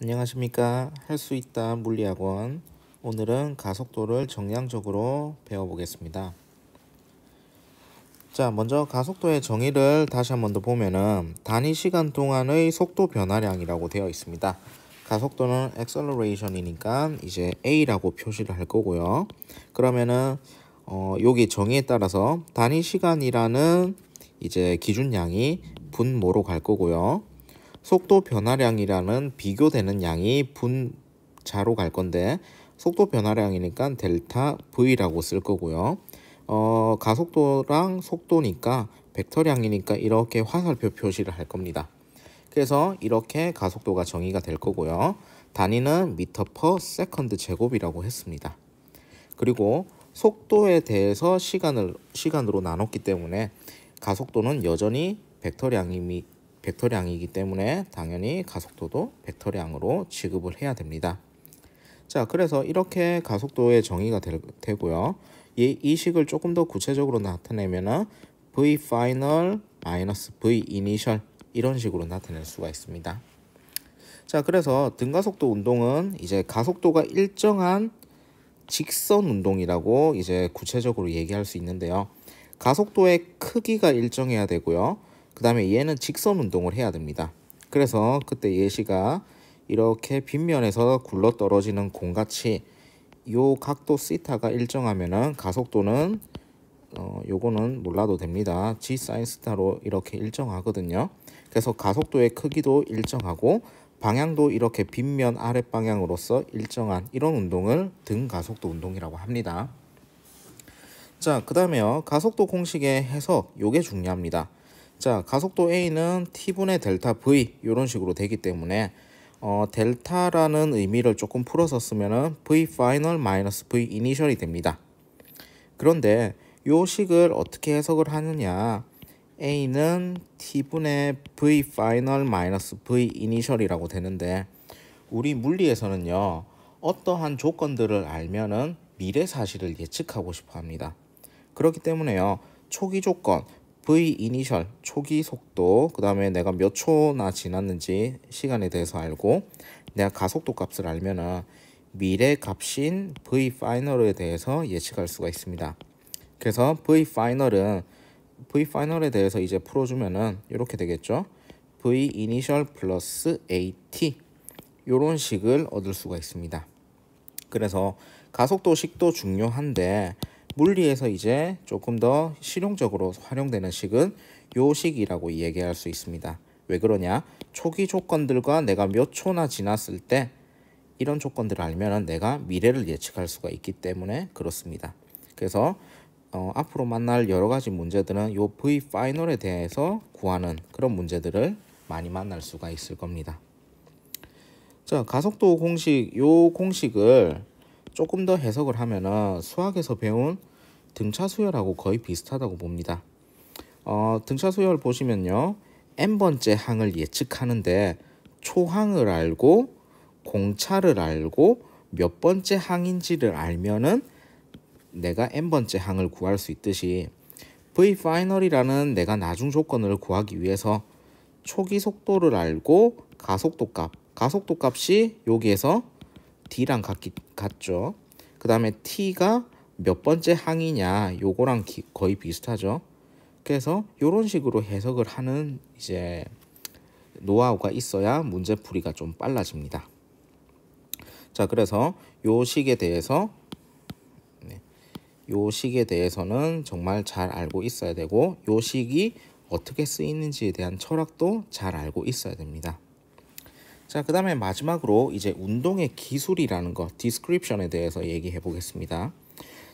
안녕하십니까. 할 수 있다 물리학원. 오늘은 가속도를 정량적으로 배워보겠습니다. 자, 먼저 가속도의 정의를 다시 한번 더 보면은 단위 시간 동안의 속도 변화량이라고 되어 있습니다. 가속도는 acceleration이니까 이제 A라고 표시를 할 거고요. 그러면은 여기 정의에 따라서 단위 시간이라는 이제 기준량이 분모로 갈 거고요. 속도 변화량이라는 비교되는 양이 분자로 갈 건데 속도 변화량이니까 델타 V라고 쓸 거고요. 가속도랑 속도니까 벡터량이니까 이렇게 화살표 표시를 할 겁니다. 그래서 이렇게 가속도가 정의가 될 거고요. 단위는 미터 퍼 세컨드 제곱이라고 했습니다. 그리고 속도에 대해서 시간으로 나눴기 때문에 가속도는 여전히 벡터량이기 때문에 당연히 가속도도 벡터량으로 취급을 해야 됩니다. 자, 그래서 이렇게 가속도의 정의가 되고요. 이 식을 조금 더 구체적으로 나타내면 V final 마이너스 V initial 이런 식으로 나타낼 수가 있습니다. 자, 그래서 등가속도 운동은 이제 가속도가 일정한 직선 운동이라고 이제 구체적으로 얘기할 수 있는데요. 가속도의 크기가 일정해야 되고요. 그 다음에 얘는 직선 운동을 해야 됩니다. 그래서 그때 예시가 이렇게 빗면에서 굴러 떨어지는 공같이 요 각도 시타가 일정하면은 가속도는 요거는 몰라도 됩니다. G 사인 스타로 이렇게 일정하거든요. 그래서 가속도의 크기도 일정하고 방향도 이렇게 빗면 아랫 방향으로서 일정한 이런 운동을 등가속도 운동이라고 합니다. 자, 그 다음에요. 가속도 공식의 해석, 요게 중요합니다. 자, 가속도 A는 T분의 델타 V 이런 식으로 되기 때문에 델타라는 의미를 조금 풀어서 쓰면은 V final 마이너스 V initial이 됩니다. 그런데 요 식을 어떻게 해석을 하느냐? A는 T분의 V final 마이너스 V initial이라고 되는데 우리 물리에서는요. 어떠한 조건들을 알면은 미래 사실을 예측하고 싶어 합니다. 그렇기 때문에요. 초기 조건 V initial 초기 속도 그 다음에 내가 몇 초나 지났는지 시간에 대해서 알고 내가 가속도 값을 알면은 미래 값인 V final에 대해서 예측할 수가 있습니다. 그래서 V final에 대해서 이제 풀어주면은 이렇게 되겠죠. V initial 플러스 AT 이런 식을 얻을 수가 있습니다. 그래서 가속도 식도 중요한데 물리에서 이제 조금 더 실용적으로 활용되는 식은 요 식이라고 얘기할 수 있습니다. 왜 그러냐? 초기 조건들과 내가 몇 초나 지났을 때 이런 조건들을 알면 내가 미래를 예측할 수가 있기 때문에 그렇습니다. 그래서 앞으로 만날 여러 가지 문제들은 요 V 파이널에 대해서 구하는 그런 문제들을 많이 만날 수가 있을 겁니다. 자, 가속도 공식, 요 공식을 조금 더 해석을 하면은 수학에서 배운 등차 수열하고 거의 비슷하다고 봅니다. 등차 수열 보시면요. n번째 항을 예측하는데 초항을 알고 공차를 알고 몇 번째 항인지를 알면은 내가 n번째 항을 구할 수 있듯이 V final이라는 내가 나중 조건을 구하기 위해서 초기 속도를 알고 가속도 값이 여기에서 D랑 같죠. 그 다음에 T가 몇 번째 항이냐 요거랑 거의 비슷하죠. 그래서 이런 식으로 해석을 하는 이제 노하우가 있어야 문제풀이가 좀 빨라집니다. 자, 그래서 요 식에 대해서는 정말 잘 알고 있어야 되고 요 식이 어떻게 쓰이는지에 대한 철학도 잘 알고 있어야 됩니다. 자, 그 다음에 마지막으로 이제 운동의 기술이라는 거, 디스크립션에 대해서 얘기해 보겠습니다.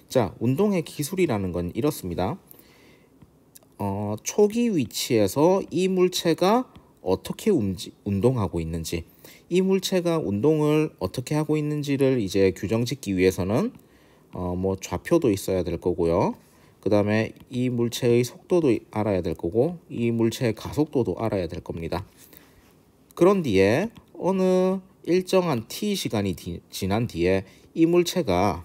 자, 운동의 기술이라는 건 이렇습니다. 초기 위치에서 이 물체가 어떻게 운동하고 있는지, 이 물체가 운동을 어떻게 하고 있는지를 이제 규정 짓기 위해서는 뭐 좌표도 있어야 될 거고요. 그 다음에 이 물체의 속도도 알아야 될 거고, 이 물체의 가속도도 알아야 될 겁니다. 그런 뒤에 어느 일정한 t 시간이 지난 뒤에 이 물체가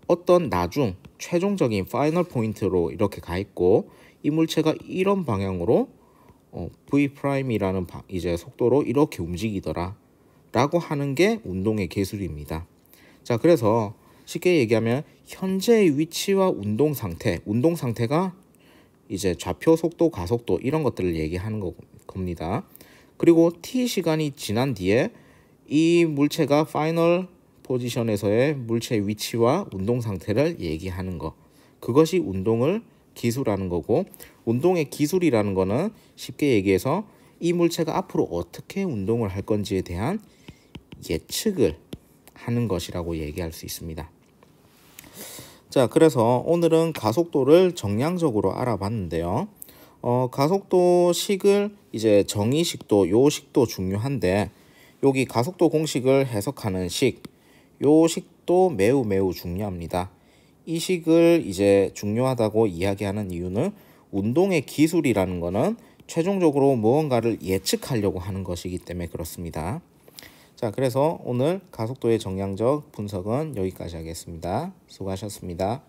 어떤 나중 최종적인 파이널 포인트로 이렇게 가 있고 이 물체가 이런 방향으로 v''이라는 이제 속도로 이렇게 움직이더라 라고 하는 게 운동의 계술입니다. 자, 그래서 쉽게 얘기하면 현재의 위치와 운동 상태가 이제 좌표 속도, 가속도 이런 것들을 얘기하는 겁니다. 그리고 t 시간이 지난 뒤에 이 물체가 파이널 포지션에서의 물체의 위치와 운동 상태를 얘기하는 거, 그것이 운동을 기술하는 거고, 운동의 기술이라는 거는 쉽게 얘기해서 이 물체가 앞으로 어떻게 운동을 할 건지에 대한 예측을 하는 것이라고 얘기할 수 있습니다. 자, 그래서 오늘은 가속도를 정량적으로 알아봤는데요. 가속도 식을 이제 정의식도, 요 식도 중요한데, 여기 가속도 공식을 해석하는 요 식도 매우 중요합니다. 이 식을 이제 중요하다고 이야기하는 이유는 운동의 기술이라는 거는 최종적으로 무언가를 예측하려고 하는 것이기 때문에 그렇습니다. 자, 그래서 오늘 가속도의 정량적 분석은 여기까지 하겠습니다. 수고하셨습니다.